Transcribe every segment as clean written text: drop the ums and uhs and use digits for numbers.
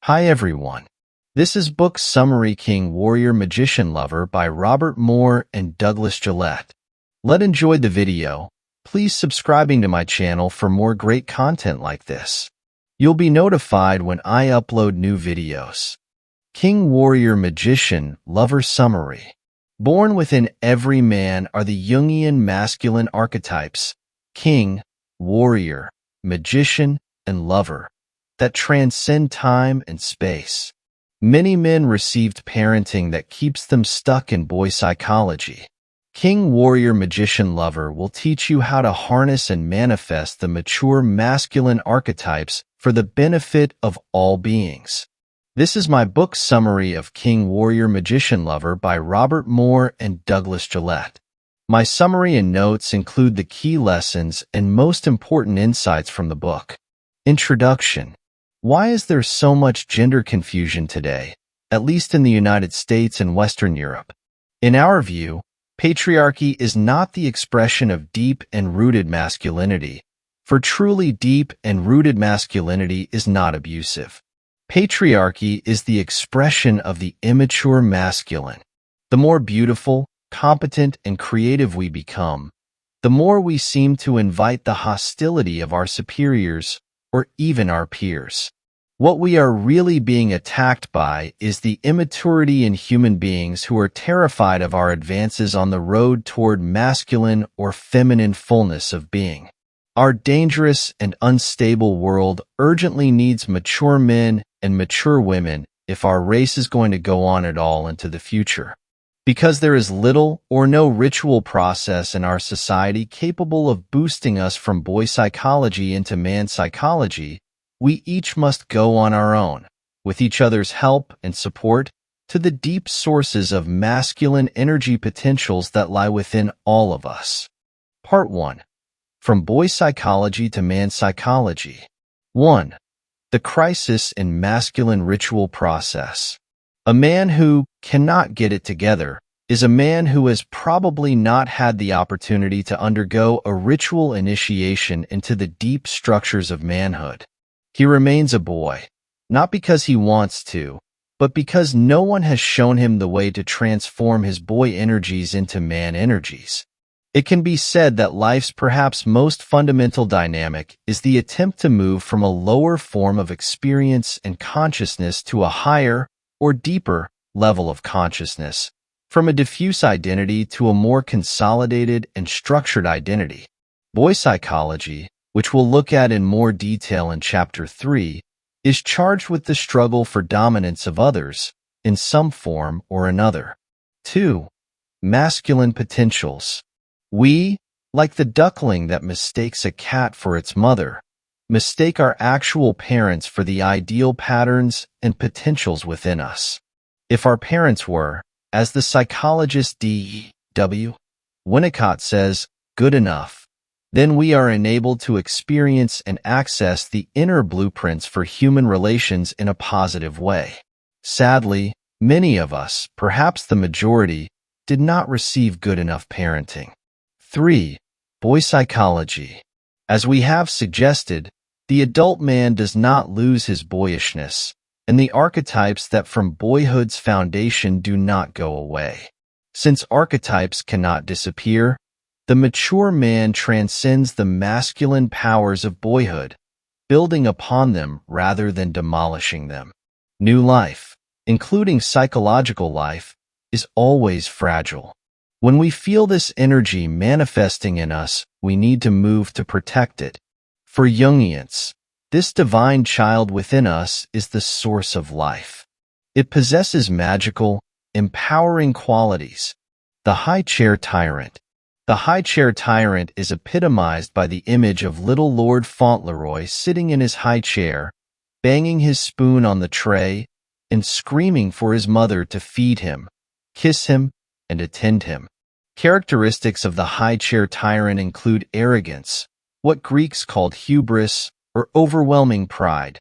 Hi everyone. This is book summary King Warrior Magician Lover by Robert Moore and Douglas Gillette. Let's enjoy the video. Please subscribing to my channel for more great content like this. You'll be notified when I upload new videos. King Warrior Magician Lover Summary. Born within every man are the Jungian masculine archetypes, king, warrior, magician, and lover, that transcend time and space. Many men received parenting that keeps them stuck in boy psychology. King Warrior Magician Lover will teach you how to harness and manifest the mature masculine archetypes for the benefit of all beings. This is my book summary of King Warrior Magician Lover by Robert Moore and Douglas Gillette. My summary and notes include the key lessons and most important insights from the book. Introduction. Why is there so much gender confusion today, at least in the United States and Western Europe? In our view, patriarchy is not the expression of deep and rooted masculinity, for truly deep and rooted masculinity is not abusive. Patriarchy is the expression of the immature masculine. The more beautiful, competent, and creative we become, the more we seem to invite the hostility of our superiors or even our peers. What we are really being attacked by is the immaturity in human beings who are terrified of our advances on the road toward masculine or feminine fullness of being. Our dangerous and unstable world urgently needs mature men and mature women if our race is going to go on at all into the future. Because there is little or no ritual process in our society capable of boosting us from boy psychology into man psychology, we each must go on our own, with each other's help and support, to the deep sources of masculine energy potentials that lie within all of us. Part 1. From Boy Psychology to Man Psychology. 1. The crisis in masculine ritual process. A man who cannot get it together is a man who has probably not had the opportunity to undergo a ritual initiation into the deep structures of manhood. He remains a boy, not because he wants to, but because no one has shown him the way to transform his boy energies into man energies. It can be said that life's perhaps most fundamental dynamic is the attempt to move from a lower form of experience and consciousness to a higher or deeper level of consciousness, from a diffuse identity to a more consolidated and structured identity. Boy psychology, which we'll look at in more detail in Chapter 3, is charged with the struggle for dominance of others in some form or another. 2. Masculine potentials. We, like the duckling that mistakes a cat for its mother, mistake our actual parents for the ideal patterns and potentials within us. If our parents were, as the psychologist D.W. Winnicott says, good enough, then we are enabled to experience and access the inner blueprints for human relations in a positive way. Sadly, many of us, perhaps the majority, did not receive good enough parenting. 3. Boy psychology. As we have suggested, the adult man does not lose his boyishness, and the archetypes that from boyhood's foundation do not go away. Since archetypes cannot disappear, the mature man transcends the masculine powers of boyhood, building upon them rather than demolishing them. New life, including psychological life, is always fragile. When we feel this energy manifesting in us, we need to move to protect it. For Jungians, this divine child within us is the source of life. It possesses magical, empowering qualities. The high chair tyrant. The high chair tyrant is epitomized by the image of little Lord Fauntleroy sitting in his high chair, banging his spoon on the tray, and screaming for his mother to feed him, kiss him, and attend him. Characteristics of the high chair tyrant include arrogance, what Greeks called hubris, or overwhelming pride,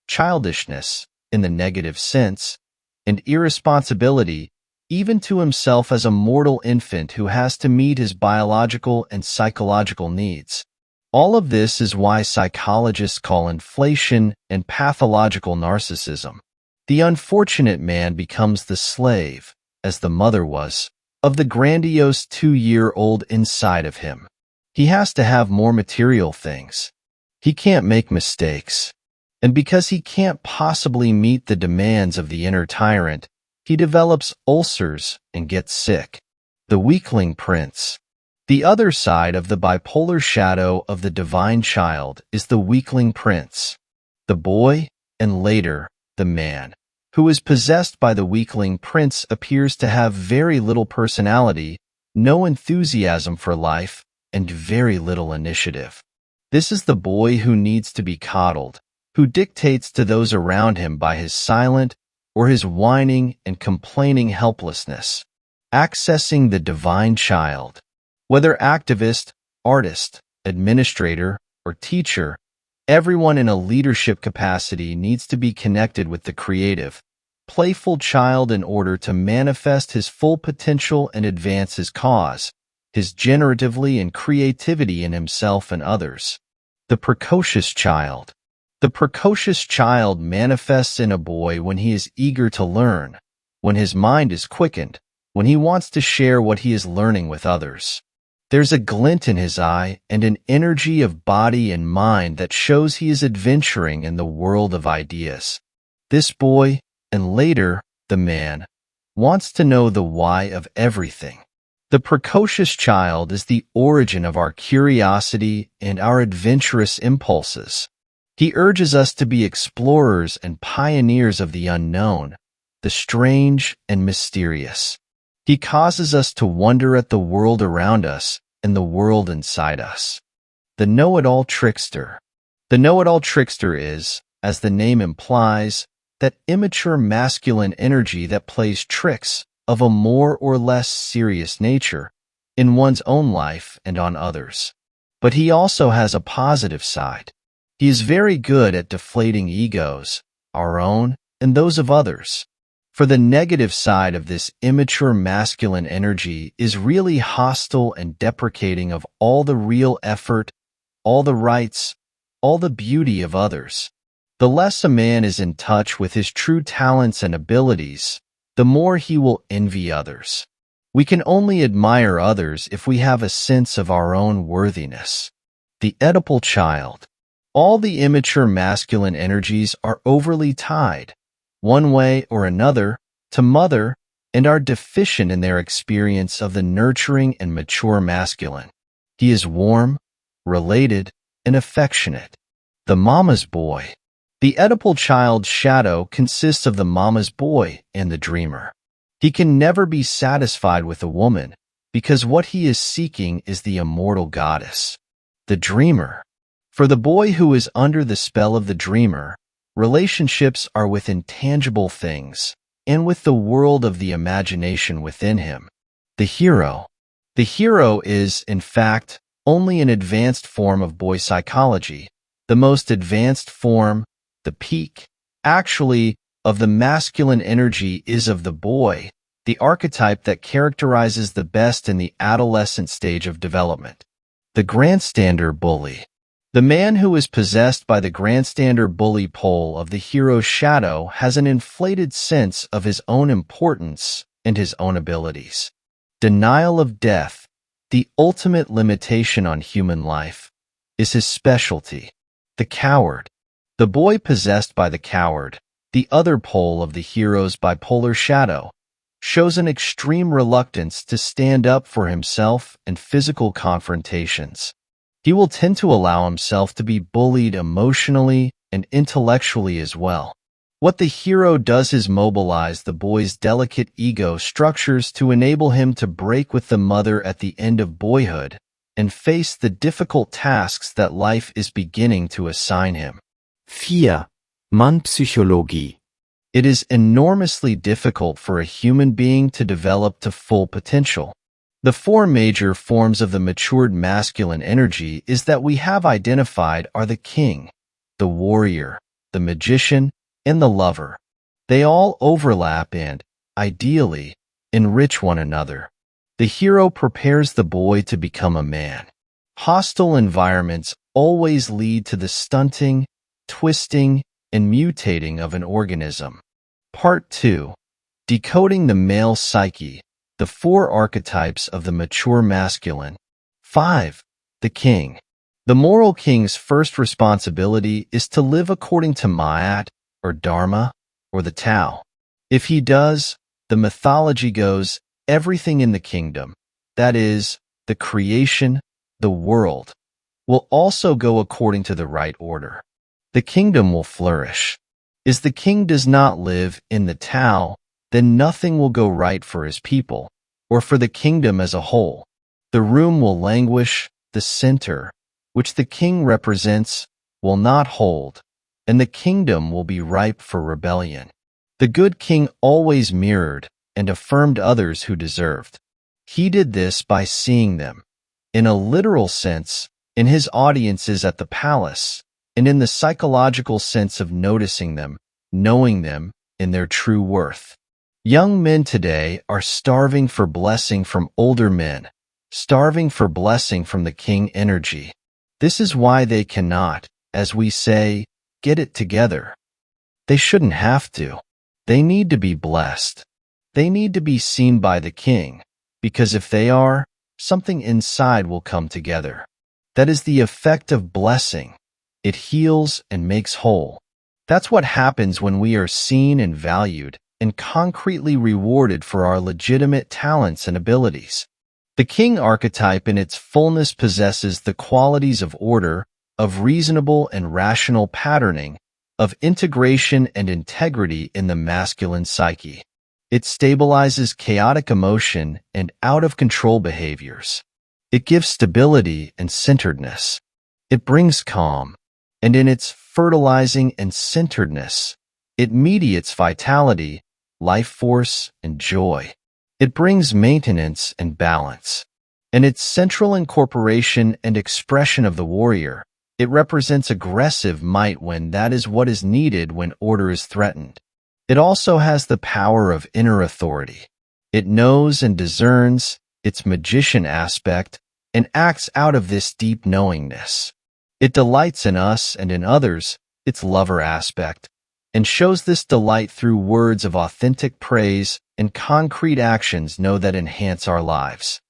childishness, in the negative sense, and irresponsibility, even to himself as a mortal infant who has to meet his biological and psychological needs. All of this is why psychologists call inflation and pathological narcissism. The unfortunate man becomes the slave, as the mother was, of the grandiose 2-year-old inside of him. He has to have more material things. He can't make mistakes. And because he can't possibly meet the demands of the inner tyrant, he develops ulcers and gets sick. The weakling prince. The other side of the bipolar shadow of the divine child is the weakling prince. The boy, and later, the man, who is possessed by the weakling prince appears to have very little personality, no enthusiasm for life, and very little initiative. This is the boy who needs to be coddled, who dictates to those around him by his silent or his whining and complaining helplessness. Accessing the divine child. Whether activist, artist, administrator, or teacher, everyone in a leadership capacity needs to be connected with the creative, playful child in order to manifest his full potential and advance his cause, his generatively and creativity in himself and others. The precocious child. The precocious child manifests in a boy when he is eager to learn, when his mind is quickened, when he wants to share what he is learning with others. There's a glint in his eye and an energy of body and mind that shows he is adventuring in the world of ideas. This boy, and later, the man, wants to know the why of everything. The precocious child is the origin of our curiosity and our adventurous impulses. He urges us to be explorers and pioneers of the unknown, the strange and mysterious. He causes us to wonder at the world around us and the world inside us. The know-it-all trickster. The know-it-all trickster is, as the name implies, that immature masculine energy that plays tricks of a more or less serious nature in one's own life and on others. But he also has a positive side. He is very good at deflating egos, our own and those of others. For the negative side of this immature masculine energy is really hostile and deprecating of all the real effort, all the rights, all the beauty of others. The less a man is in touch with his true talents and abilities, the more he will envy others. We can only admire others if we have a sense of our own worthiness. The Oedipal child. All the immature masculine energies are overly tied, one way or another, to mother, and are deficient in their experience of the nurturing and mature masculine. He is warm, related, and affectionate. The mama's boy. The Oedipal child's shadow consists of the mama's boy and the dreamer. He can never be satisfied with a woman because what he is seeking is the immortal goddess. The dreamer. For the boy who is under the spell of the dreamer, relationships are with intangible things and with the world of the imagination within him. The hero. The hero is, in fact, only an advanced form of boy psychology, the most advanced form, the peak, actually, of the masculine energy is of the boy, the archetype that characterizes the best in the adolescent stage of development. The grandstander bully. The man who is possessed by the grandstander bully pole of the hero's shadow has an inflated sense of his own importance and his own abilities. Denial of death, the ultimate limitation on human life, is his specialty. The coward. The boy possessed by the coward, the other pole of the hero's bipolar shadow, shows an extreme reluctance to stand up for himself in physical confrontations. He will tend to allow himself to be bullied emotionally and intellectually as well. What the hero does is mobilize the boy's delicate ego structures to enable him to break with the mother at the end of boyhood and face the difficult tasks that life is beginning to assign him. 4. Mannpsychologie. It is enormously difficult for a human being to develop to full potential. The 4 major forms of the matured masculine energy is that we have identified are the king, the warrior, the magician, and the lover. They all overlap and, ideally, enrich one another. The hero prepares the boy to become a man. Hostile environments always lead to the stunting, twisting, and mutating of an organism. Part 2. Decoding the Male Psyche, the 4 Archetypes of the Mature Masculine. 5. The King. The moral king's first responsibility is to live according to Ma'at, or Dharma, or the Tao. If he does, the mythology goes, everything in the kingdom, that is, the creation, the world, will also go according to the right order. The kingdom will flourish. As the king does not live in the Tao, then nothing will go right for his people, or for the kingdom as a whole. The room will languish, the center, which the king represents, will not hold, and the kingdom will be ripe for rebellion. The good king always mirrored and affirmed others who deserved. He did this by seeing them, in a literal sense, in his audiences at the palace, and in the psychological sense of noticing them, knowing them in their true worth. Young men today are starving for blessing from older men, starving for blessing from the king energy. This is why they cannot, as we say, get it together. They shouldn't have to. They need to be blessed. They need to be seen by the king, because if they are, something inside will come together. That is the effect of blessing. It heals and makes whole. That's what happens when we are seen and valued and concretely rewarded for our legitimate talents and abilities. The king archetype in its fullness possesses the qualities of order, of reasonable and rational patterning, of integration and integrity in the masculine psyche. It stabilizes chaotic emotion and out-of-control behaviors. It gives stability and centeredness. It brings calm, and in its fertilizing and centeredness, it mediates vitality, life force, and joy. It brings maintenance and balance. In its central incorporation and expression of the warrior, it represents aggressive might when that is what is needed when order is threatened. It also has the power of inner authority. It knows and discerns its magician aspect and acts out of this deep knowingness. It delights in us and in others, its lover aspect, and shows this delight through words of authentic praise and concrete actions that enhance our lives.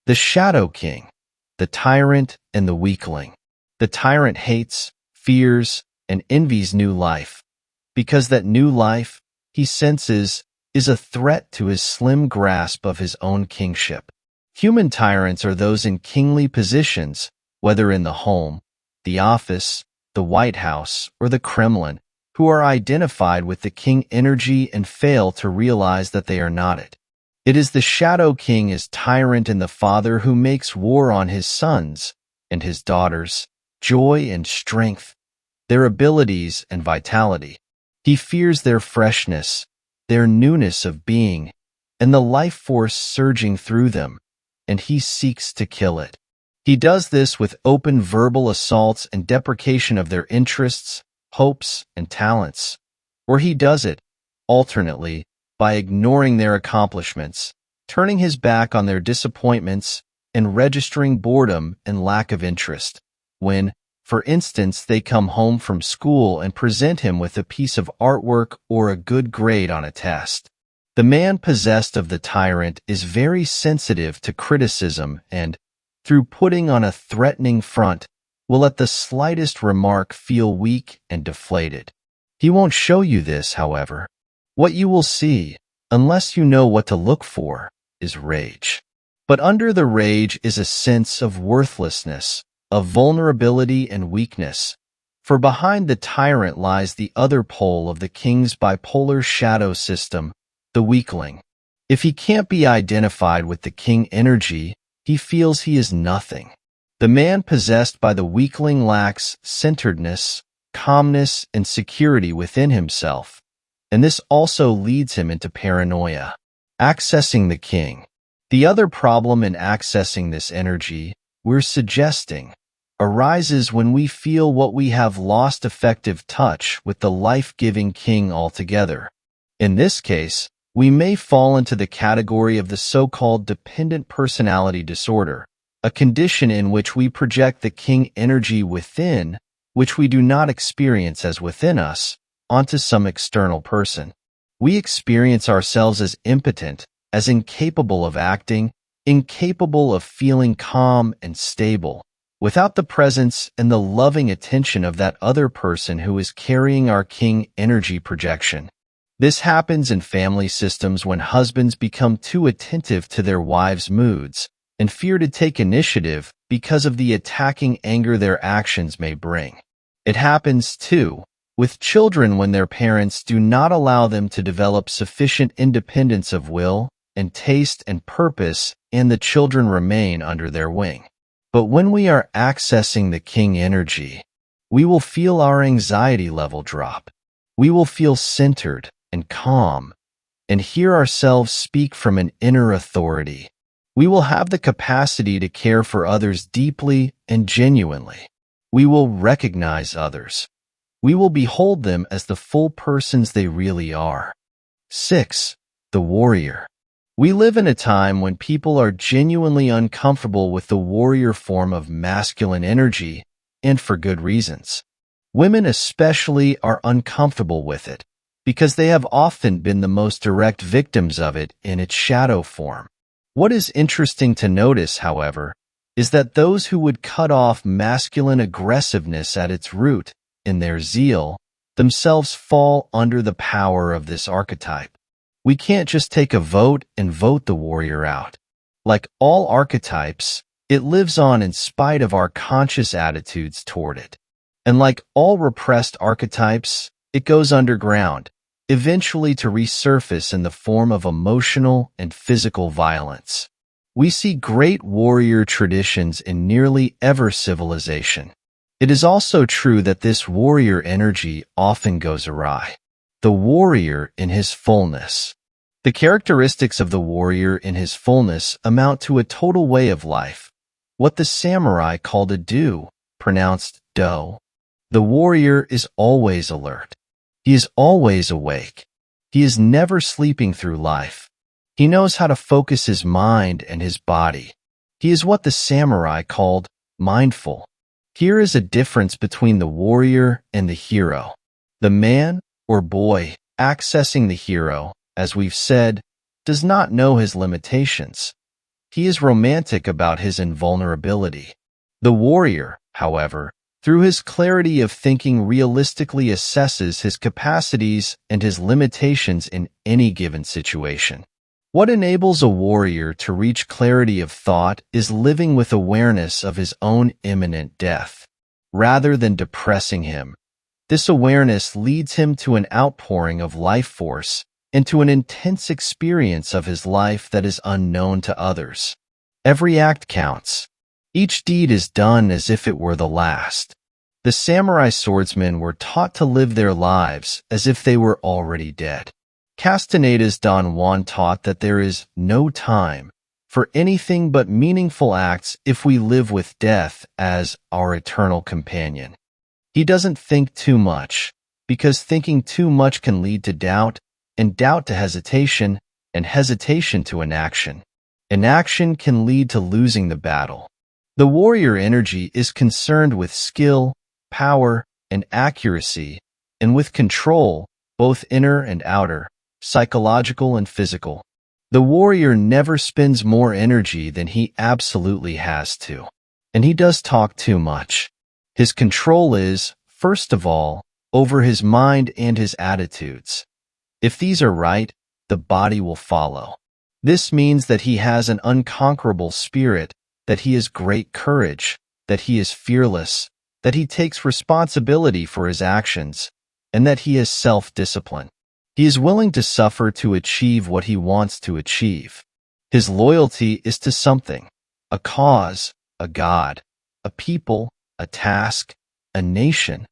The Shadow King, the tyrant and the weakling. The tyrant hates, fears, and envies new life, because that new life, he senses, is a threat to his slim grasp of his own kingship. Human tyrants are those in kingly positions, whether in the home, the office, the White House, or the Kremlin, who are identified with the king energy and fail to realize that they are not it. It is the Shadow King as tyrant and the father who makes war on his sons and his daughters, joy and strength, their abilities and vitality. He fears their freshness, their newness of being, and the life force surging through them, and he seeks to kill it. He does this with open verbal assaults and deprecation of their interests, hopes, and talents, or he does it, alternately, by ignoring their accomplishments, turning his back on their disappointments, and registering boredom and lack of interest, when, for instance, they come home from school and present him with a piece of artwork or a good grade on a test. The man possessed of the tyrant is very sensitive to criticism and, through putting on a threatening front, will at the slightest remark feel weak and deflated. He won't show you this, however. What you will see, unless you know what to look for, is rage. But under the rage is a sense of worthlessness, of vulnerability and weakness, for behind the tyrant lies the other pole of the king's bipolar shadow system, the weakling. If he can't be identified with the king energy, he feels he is nothing. The man possessed by the weakling lacks centeredness, calmness, and security within himself, and this also leads him into paranoia. Accessing the king. The other problem in accessing this energy, we're suggesting, arises when we feel what we have lost effective touch with the life-giving king altogether. In this case, we may fall into the category of the so-called dependent personality disorder, a condition in which we project the king energy within, which we do not experience as within us, onto some external person. We experience ourselves as impotent, as incapable of acting, incapable of feeling calm and stable, without the presence and the loving attention of that other person who is carrying our king energy projection. This happens in family systems when husbands become too attentive to their wives' moods and fear to take initiative because of the attacking anger their actions may bring. It happens, too, with children when their parents do not allow them to develop sufficient independence of will and taste and purpose, and the children remain under their wing. But when we are accessing the king energy, we will feel our anxiety level drop. We will feel centered and calm, and hear ourselves speak from an inner authority. We will have the capacity to care for others deeply and genuinely. We will recognize others. We will behold them as the full persons they really are. 6. The warrior. We live in a time when people are genuinely uncomfortable with the warrior form of masculine energy, and for good reasons. Women especially are uncomfortable with it, because they have often been the most direct victims of it in its shadow form. What is interesting to notice, however, is that those who would cut off masculine aggressiveness at its root, in their zeal, themselves fall under the power of this archetype. We can't just take a vote and vote the warrior out. Like all archetypes, it lives on in spite of our conscious attitudes toward it. And like all repressed archetypes, it goes underground, eventually to resurface in the form of emotional and physical violence. We see great warrior traditions in nearly every civilization. It is also true that this warrior energy often goes awry. The warrior in his fullness. The characteristics of the warrior in his fullness amount to a total way of life, what the samurai called a do, pronounced do. The warrior is always alert. He is always awake. He is never sleeping through life. He knows how to focus his mind and his body. He is what the samurai called mindful. Here is a difference between the warrior and the hero. The man or boy accessing the hero, as we've said, does not know his limitations. He is romantic about his invulnerability. The warrior, however, through his clarity of thinking, realistically assesses his capacities and his limitations in any given situation. What enables a warrior to reach clarity of thought is living with awareness of his own imminent death, rather than depressing him. This awareness leads him to an outpouring of life force and to an intense experience of his life that is unknown to others. Every act counts. Each deed is done as if it were the last. The samurai swordsmen were taught to live their lives as if they were already dead. Castaneda's Don Juan taught that there is no time for anything but meaningful acts if we live with death as our eternal companion. He doesn't think too much, because thinking too much can lead to doubt, and doubt to hesitation, and hesitation to inaction. Inaction can lead to losing the battle. The warrior energy is concerned with skill, power, and accuracy, and with control, both inner and outer, psychological and physical. The warrior never spends more energy than he absolutely has to. And he does talk too much. His control is, first of all, over his mind and his attitudes. If these are right, the body will follow. This means that he has an unconquerable spirit, that he has great courage, that he is fearless, that he takes responsibility for his actions, and that he has self-discipline. He is willing to suffer to achieve what he wants to achieve. His loyalty is to something, a cause, a god, a people, a task, a nation,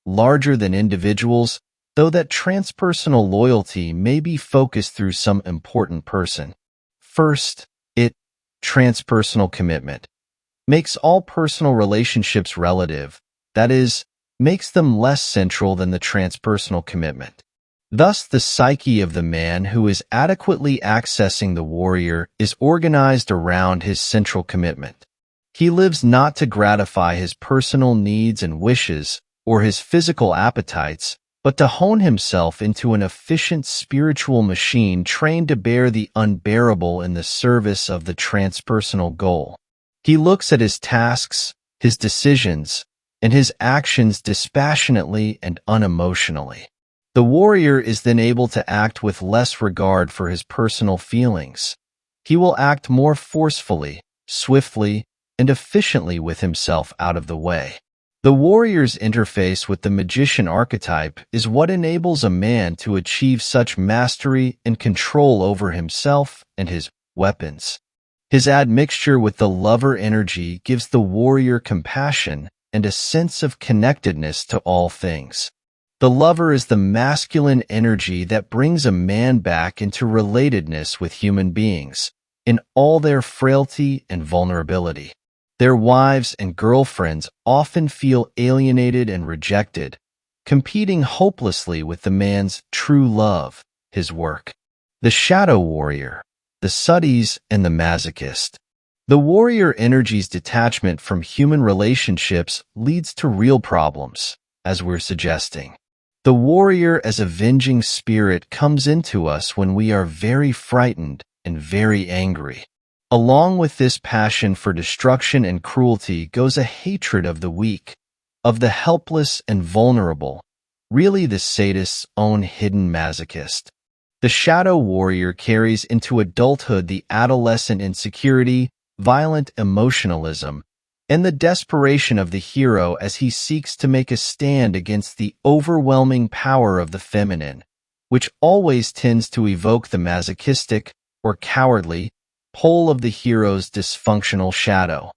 larger than individuals, though that transpersonal loyalty may be focused through some important person. First, transpersonal commitment, makes all personal relationships relative, that is, makes them less central than the transpersonal commitment. Thus, the psyche of the man who is adequately accessing the warrior is organized around his central commitment. He lives not to gratify his personal needs and wishes or his physical appetites, but to hone himself into an efficient spiritual machine trained to bear the unbearable in the service of the transpersonal goal. He looks at his tasks, his decisions, and his actions dispassionately and unemotionally. The warrior is then able to act with less regard for his personal feelings. He will act more forcefully, swiftly, and efficiently with himself out of the way. The warrior's interface with the magician archetype is what enables a man to achieve such mastery and control over himself and his weapons. His admixture with the lover energy gives the warrior compassion and a sense of connectedness to all things. The lover is the masculine energy that brings a man back into relatedness with human beings, in all their frailty and vulnerability. Their wives and girlfriends often feel alienated and rejected, competing hopelessly with the man's true love, his work. The shadow warrior, the sutties, and the masochist. The warrior energy's detachment from human relationships leads to real problems, as we're suggesting. The warrior as avenging spirit comes into us when we are very frightened and very angry. Along with this passion for destruction and cruelty goes a hatred of the weak, of the helpless and vulnerable, really the sadist's own hidden masochist. The shadow warrior carries into adulthood the adolescent insecurity, violent emotionalism, and the desperation of the hero as he seeks to make a stand against the overwhelming power of the feminine, which always tends to evoke the masochistic or cowardly pole of the hero's dysfunctional shadow.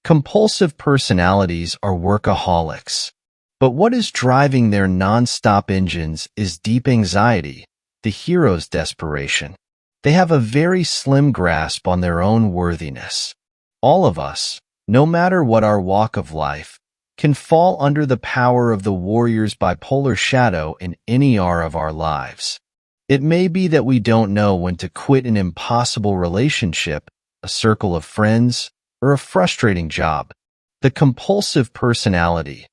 Compulsive personalities are workaholics. But what is driving their non-stop engines is deep anxiety, the hero's desperation. They have a very slim grasp on their own worthiness. All of us, no matter what our walk of life, can fall under the power of the warrior's bipolar shadow in any hour of our lives. It may be that we don't know when to quit an impossible relationship, a circle of friends, or a frustrating job. The compulsive personality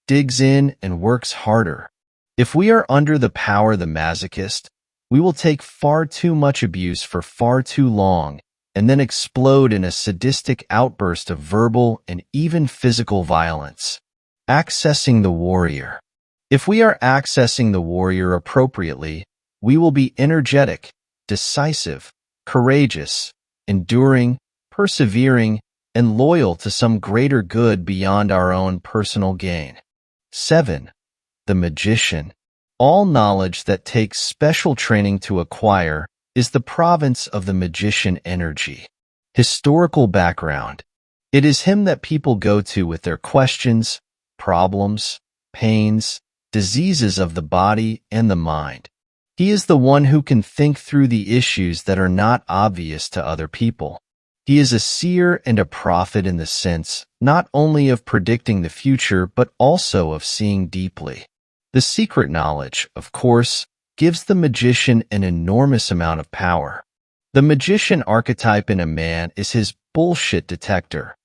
digs in and works harder. If we are under the power of the masochist, we will take far too much abuse for far too long and then explode in a sadistic outburst of verbal and even physical violence. Accessing the warrior. If we are accessing the warrior appropriately, we will be energetic, decisive, courageous, enduring, persevering, and loyal to some greater good beyond our own personal gain. 7. The magician. All knowledge that takes special training to acquire is the province of the magician energy. Historical background. It is him that people go to with their questions, problems, pains, diseases of the body and the mind. He is the one who can think through the issues that are not obvious to other people. He is a seer and a prophet in the sense not only of predicting the future but also of seeing deeply. The secret knowledge, of course, gives the magician an enormous amount of power. The magician archetype in a man is his bullshit detector.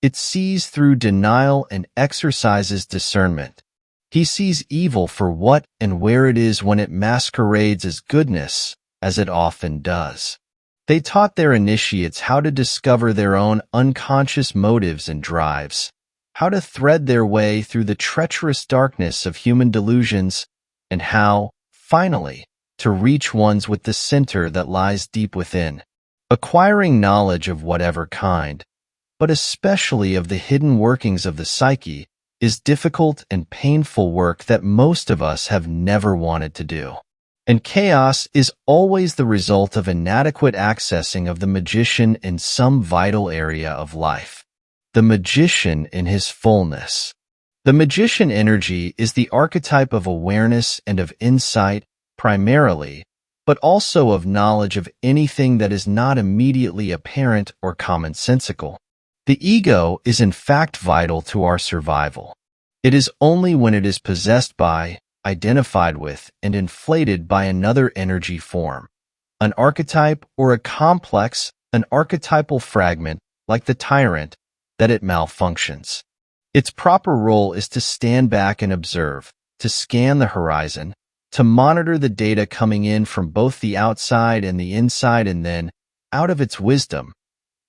It sees through denial and exercises discernment. He sees evil for what and where it is when it masquerades as goodness, as it often does. They taught their initiates how to discover their own unconscious motives and drives, how to thread their way through the treacherous darkness of human delusions, and how, finally, to reach ones with the center that lies deep within. Acquiring knowledge of whatever kind, but especially of the hidden workings of the psyche, is difficult and painful work that most of us have never wanted to do. And chaos is always the result of inadequate accessing of the magician in some vital area of life. The magician in his fullness. The magician energy is the archetype of awareness and of insight, primarily, but also of knowledge of anything that is not immediately apparent or commonsensical. The ego is in fact vital to our survival. It is only when it is possessed by, identified with, and inflated by another energy form, an archetype or a complex, an archetypal fragment, like the tyrant, that it malfunctions. Its proper role is to stand back and observe, to scan the horizon, to monitor the data coming in from both the outside and the inside, and then, out of its wisdom,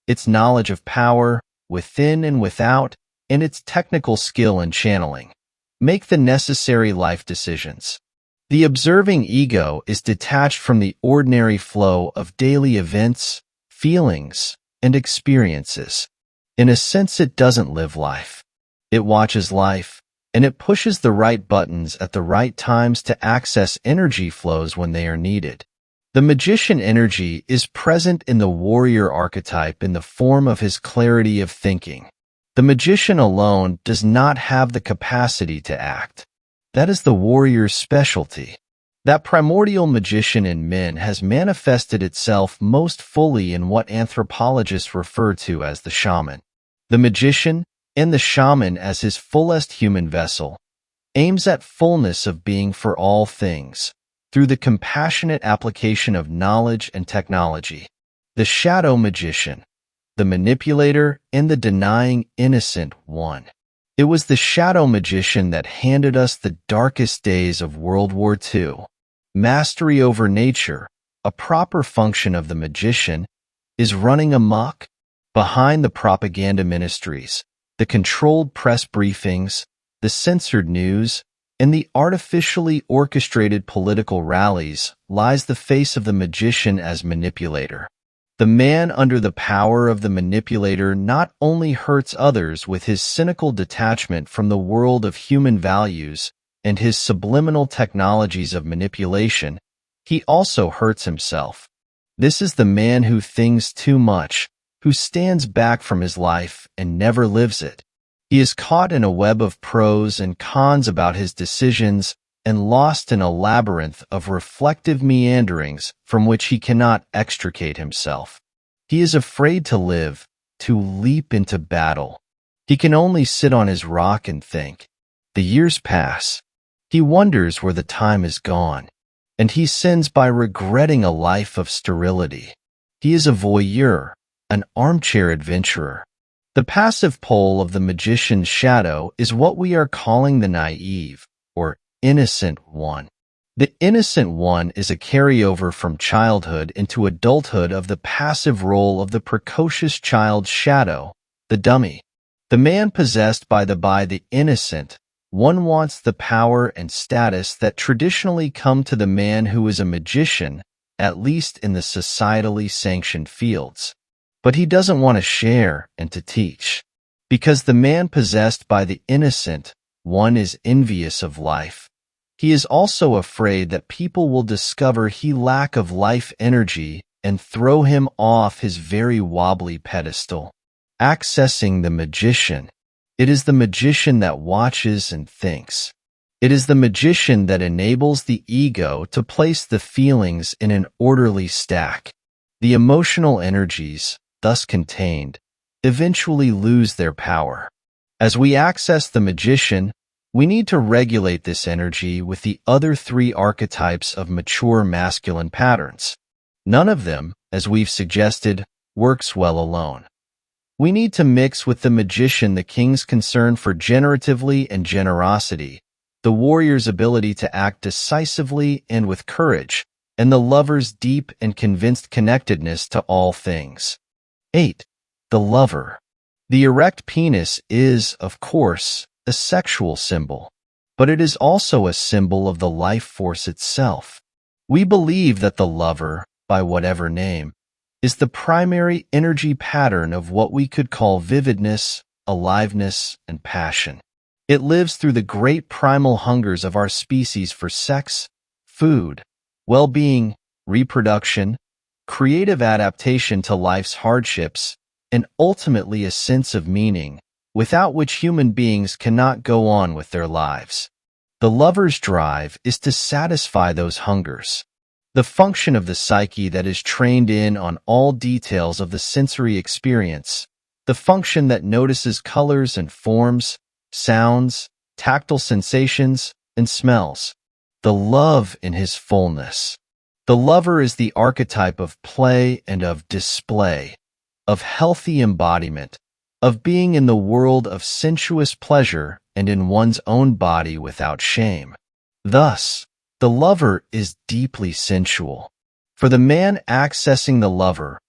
its knowledge of power, within and without, and its technical skill in channeling, make the necessary life decisions. The observing ego is detached from the ordinary flow of daily events, feelings, and experiences. In a sense, it doesn't live life. It watches life, and it pushes the right buttons at the right times to access energy flows when they are needed. The magician energy is present in the warrior archetype in the form of his clarity of thinking. The magician alone does not have the capacity to act. That is the warrior's specialty. That primordial magician in men has manifested itself most fully in what anthropologists refer to as the shaman. The magician, and the shaman as his fullest human vessel, aims at fullness of being for all things, through the compassionate application of knowledge and technology. The shadow magician, the manipulator, and the denying innocent one. It was the shadow magician that handed us the darkest days of World War II. Mastery over nature, a proper function of the magician, is running amok behind the propaganda ministries, the controlled press briefings, the censored news, and the artificially orchestrated political rallies lies the face of the magician as manipulator. The man under the power of the manipulator not only hurts others with his cynical detachment from the world of human values and his subliminal technologies of manipulation, he also hurts himself. This is the man who thinks too much, who stands back from his life and never lives it. He is caught in a web of pros and cons about his decisions and lost in a labyrinth of reflective meanderings from which he cannot extricate himself. He is afraid to live, to leap into battle. He can only sit on his rock and think. The years pass. He wonders where the time is gone, and he sins by regretting a life of sterility. He is a voyeur, an armchair adventurer. The passive pole of the magician's shadow is what we are calling the naive, or innocent one. The innocent one is a carryover from childhood into adulthood of the passive role of the precocious child's shadow, the dummy. The man possessed by the innocent one wants the power and status that traditionally come to the man who is a magician, at least in the societally sanctioned fields. But he doesn't want to share and to teach. Because the man possessed by the innocent one is envious of life. He is also afraid that people will discover he lack of life energy and throw him off his very wobbly pedestal. Accessing the magician. It is the magician that watches and thinks. It is the magician that enables the ego to place the feelings in an orderly stack. The emotional energies, thus contained, eventually lose their power. As we access the magician, we need to regulate this energy with the other three archetypes of mature masculine patterns. None of them, as we've suggested, works well alone. We need to mix with the magician the king's concern for generatively and generosity, the warrior's ability to act decisively and with courage, and the lover's deep and convinced connectedness to all things. 8. The lover. The erect penis is, of course, a sexual symbol, but it is also a symbol of the life force itself. We believe that the lover, by whatever name, is the primary energy pattern of what we could call vividness, aliveness, and passion. It lives through the great primal hungers of our species for sex, food, well-being, reproduction, creative adaptation to life's hardships, and ultimately a sense of meaning, without which human beings cannot go on with their lives. The lover's drive is to satisfy those hungers. The function of the psyche that is trained in on all details of the sensory experience, the function that notices colors and forms, sounds, tactile sensations, and smells. The love in his fullness. The lover is the archetype of play and of display, of healthy embodiment, of being in the world of sensuous pleasure and in one's own body without shame. Thus, the lover is deeply sensual. For the man accessing the lover,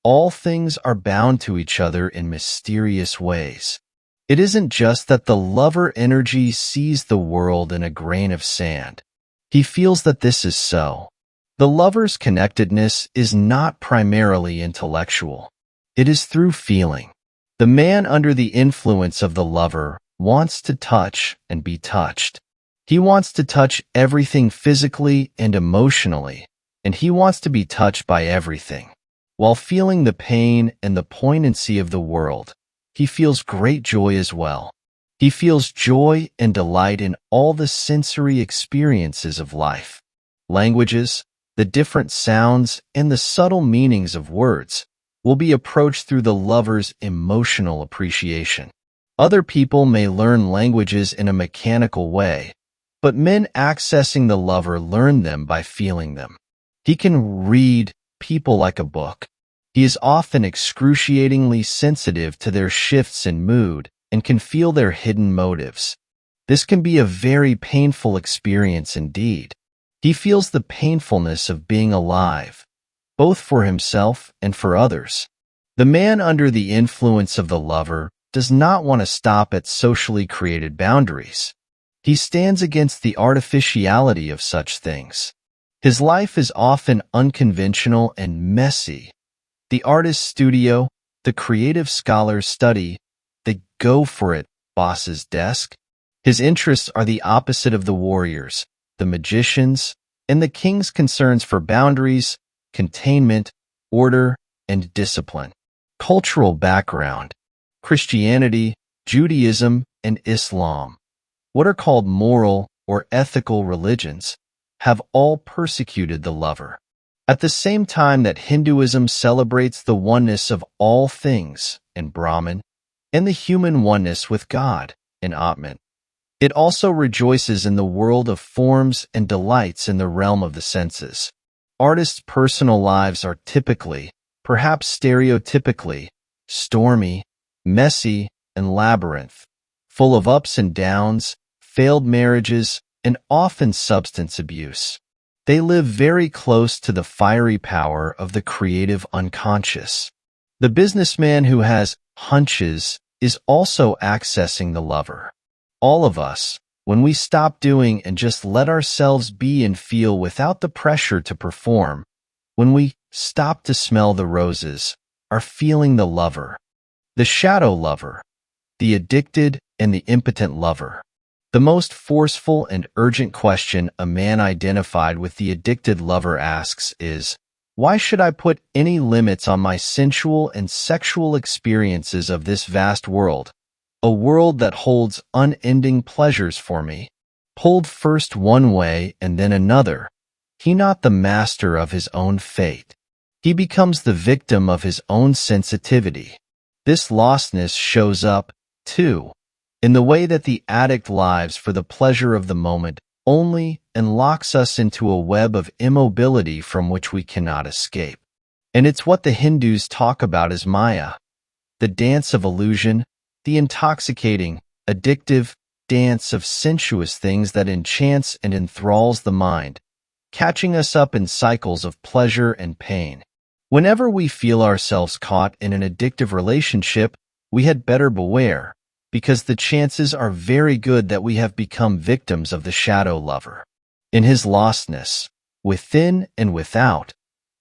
all things are bound to each other in mysterious ways. It isn't just that the lover energy sees the world in a grain of sand. He feels that this is so. The lover's connectedness is not primarily intellectual. It is through feeling. The man under the influence of the lover wants to touch and be touched. He wants to touch everything physically and emotionally, and he wants to be touched by everything. While feeling the pain and the poignancy of the world, he feels great joy as well. He feels joy and delight in all the sensory experiences of life. Languages, the different sounds, and the subtle meanings of words will be approached through the lover's emotional appreciation. Other people may learn languages in a mechanical way, but men accessing the lover learn them by feeling them. He can read people like a book. He is often excruciatingly sensitive to their shifts in mood and can feel their hidden motives. This can be a very painful experience indeed. He feels the painfulness of being alive, both for himself and for others. The man under the influence of the lover does not want to stop at socially created boundaries. He stands against the artificiality of such things. His life is often unconventional and messy. The artist's studio, the creative scholar's study, the go-for-it boss's desk. His interests are the opposite of the warrior's, the magician's, and the king's concerns for boundaries, containment, order, and discipline. Cultural background: Christianity, Judaism, and Islam, what are called moral or ethical religions, have all persecuted the lover. At the same time that Hinduism celebrates the oneness of all things in Brahman and the human oneness with God in Atman, it also rejoices in the world of forms and delights in the realm of the senses. Artists' personal lives are typically, perhaps stereotypically, stormy, messy, and labyrinth, full of ups and downs, failed marriages, and often substance abuse. They live very close to the fiery power of the creative unconscious. The businessman who has hunches is also accessing the lover. All of us, when we stop doing and just let ourselves be and feel without the pressure to perform, when we stop to smell the roses, are feeling the lover. The shadow lover, the addicted and the impotent lover. The most forceful and urgent question a man identified with the addicted lover asks is, why should I put any limits on my sensual and sexual experiences of this vast world, a world that holds unending pleasures for me? Pulled first one way and then another, he not the master of his own fate. He becomes the victim of his own sensitivity. This lostness shows up, too, in the way that the addict lives for the pleasure of the moment only and locks us into a web of immobility from which we cannot escape. And it's what the Hindus talk about as Maya, the dance of illusion, the intoxicating, addictive dance of sensuous things that enchants and enthralls the mind, catching us up in cycles of pleasure and pain. Whenever we feel ourselves caught in an addictive relationship, we had better beware, because the chances are very good that we have become victims of the shadow lover. In his lostness, within and without,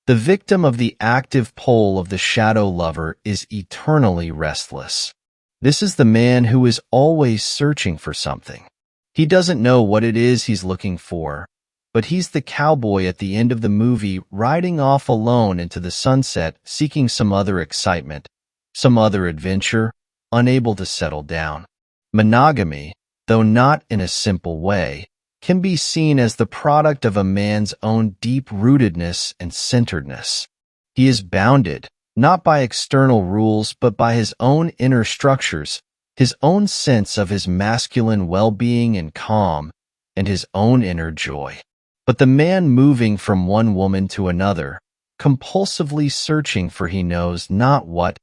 the victim of the active pole of the shadow lover is eternally restless. This is the man who is always searching for something. He doesn't know what it is he's looking for, but he's the cowboy at the end of the movie riding off alone into the sunset seeking some other excitement, some other adventure, unable to settle down. Monogamy, though not in a simple way, can be seen as the product of a man's own deep-rootedness and centeredness. He is bounded, not by external rules but by his own inner structures, his own sense of his masculine well-being and calm, and his own inner joy. But the man moving from one woman to another, compulsively searching for he knows not what,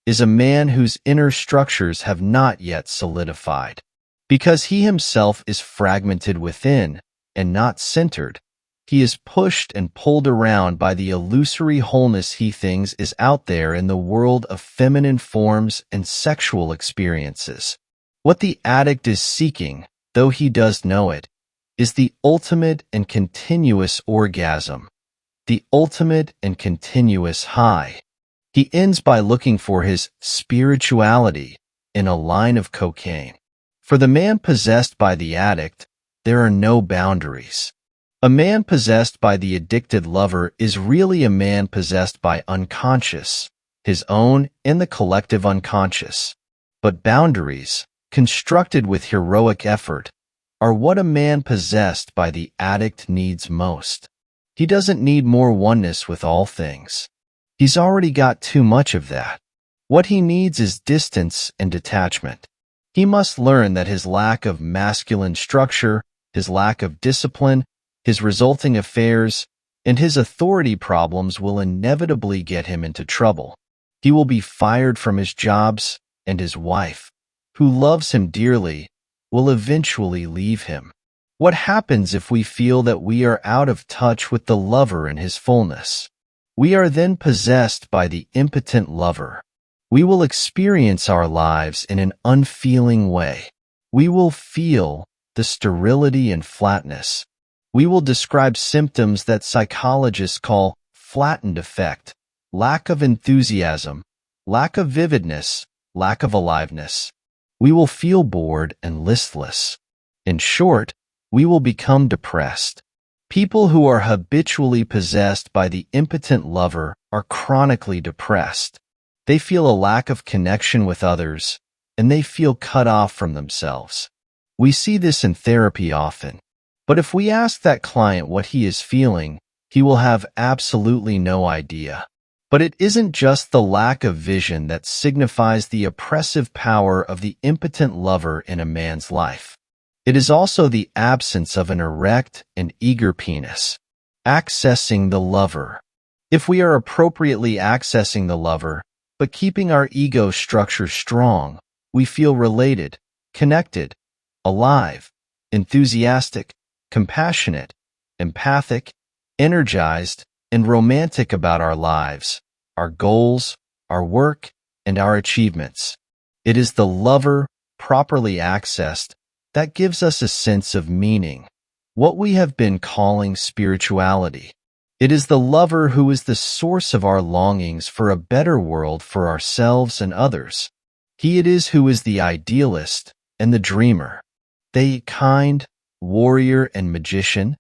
is a man whose inner structures have not yet solidified. Because he himself is fragmented within, and not centered. He is pushed and pulled around by the illusory wholeness he thinks is out there in the world of feminine forms and sexual experiences. What the addict is seeking, though he does know it, is the ultimate and continuous orgasm, the ultimate and continuous high. He ends by looking for his spirituality in a line of cocaine. For the man possessed by the addict, there are no boundaries. A man possessed by the addicted lover is really a man possessed by unconscious, his own and the collective unconscious. But boundaries, constructed with heroic effort, are what a man possessed by the addict needs most. He doesn't need more oneness with all things. He's already got too much of that. What he needs is distance and detachment. He must learn that his lack of masculine structure, his lack of discipline, his resulting affairs, and his authority problems will inevitably get him into trouble. He will be fired from his jobs, and his wife, who loves him dearly, will eventually leave him. What happens if we feel that we are out of touch with the lover in his fullness? We are then possessed by the impotent lover. We will experience our lives in an unfeeling way. We will feel the sterility and flatness. We will describe symptoms that psychologists call flattened affect, lack of enthusiasm, lack of vividness, lack of aliveness. We will feel bored and listless. In short, we will become depressed. People who are habitually possessed by the impotent lover are chronically depressed. They feel a lack of connection with others, and they feel cut off from themselves. We see this in therapy often. But if we ask that client what he is feeling, he will have absolutely no idea. But it isn't just the lack of vision that signifies the oppressive power of the impotent lover in a man's life. It is also the absence of an erect and eager penis. Accessing the lover. If we are appropriately accessing the lover, but keeping our ego structure strong, we feel related, connected, alive, enthusiastic, compassionate, empathic, energized, and romantic about our lives, our goals, our work, and our achievements. It is the lover, properly accessed, that gives us a sense of meaning, what we have been calling spirituality. It is the lover who is the source of our longings for a better world for ourselves and others. He it is who is the idealist and the dreamer. They, kind, warrior, and magician,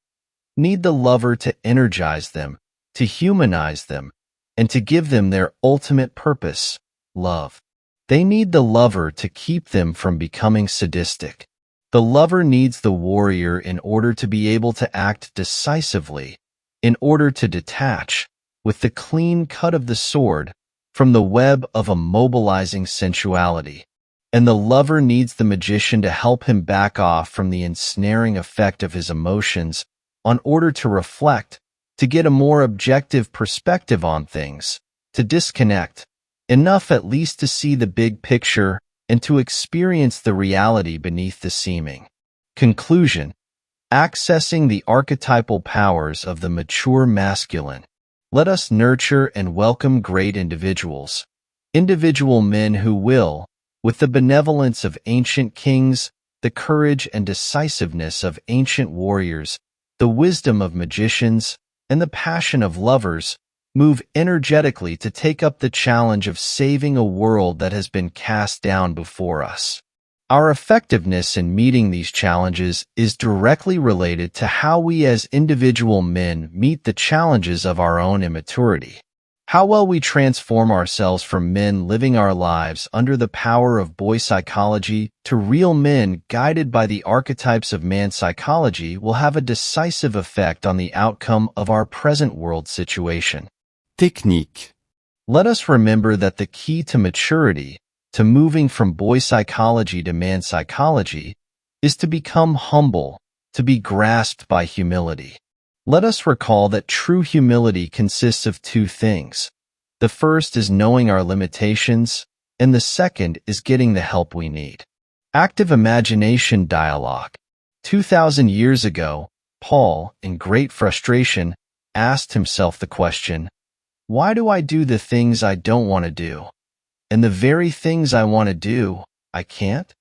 need the lover to energize them, to humanize them, and to give them their ultimate purpose, love. They need the lover to keep them from becoming sadistic. The lover needs the warrior in order to be able to act decisively, in order to detach, with the clean cut of the sword, from the web of a mobilizing sensuality. And the lover needs the magician to help him back off from the ensnaring effect of his emotions in order to reflect, to get a more objective perspective on things, to disconnect, enough at least to see the big picture and to experience the reality beneath the seeming. Conclusion: accessing the archetypal powers of the mature masculine. Let us nurture and welcome great individuals, individual men who will, with the benevolence of ancient kings, the courage and decisiveness of ancient warriors, the wisdom of magicians, and the passion of lovers, move energetically to take up the challenge of saving a world that has been cast down before us. Our effectiveness in meeting these challenges is directly related to how we as individual men meet the challenges of our own immaturity. How well we transform ourselves from men living our lives under the power of boy psychology to real men guided by the archetypes of man psychology will have a decisive effect on the outcome of our present world situation. Technique. Let us remember that the key to maturity, to moving from boy psychology to man psychology, is to become humble, to be grasped by humility. Let us recall that true humility consists of two things. The first is knowing our limitations, and the second is getting the help we need. Active imagination dialogue. 2,000 years ago, Paul, in great frustration, asked himself the question, why do I do the things I don't want to do? And the very things I want to do, I can't?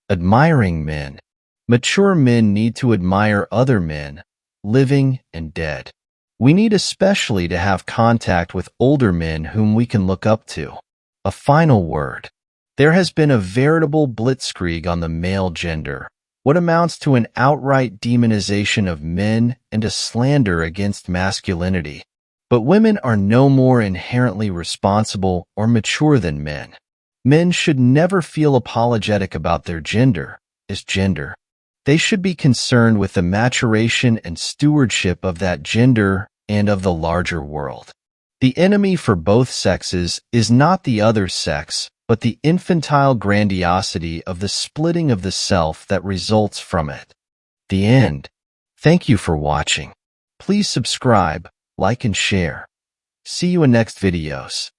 Admiring men. Mature men need to admire other men, living and dead. We need especially to have contact with older men whom we can look up to. A final word. There has been a veritable blitzkrieg on the male gender, what amounts to an outright demonization of men and a slander against masculinity. But women are no more inherently responsible or mature than men. Men should never feel apologetic about their gender as gender. They should be concerned with the maturation and stewardship of that gender and of the larger world. The enemy for both sexes is not the other sex, but the infantile grandiosity of the splitting of the self that results from it. The end. Thank you for watching. Please subscribe, like and share. See you in next videos.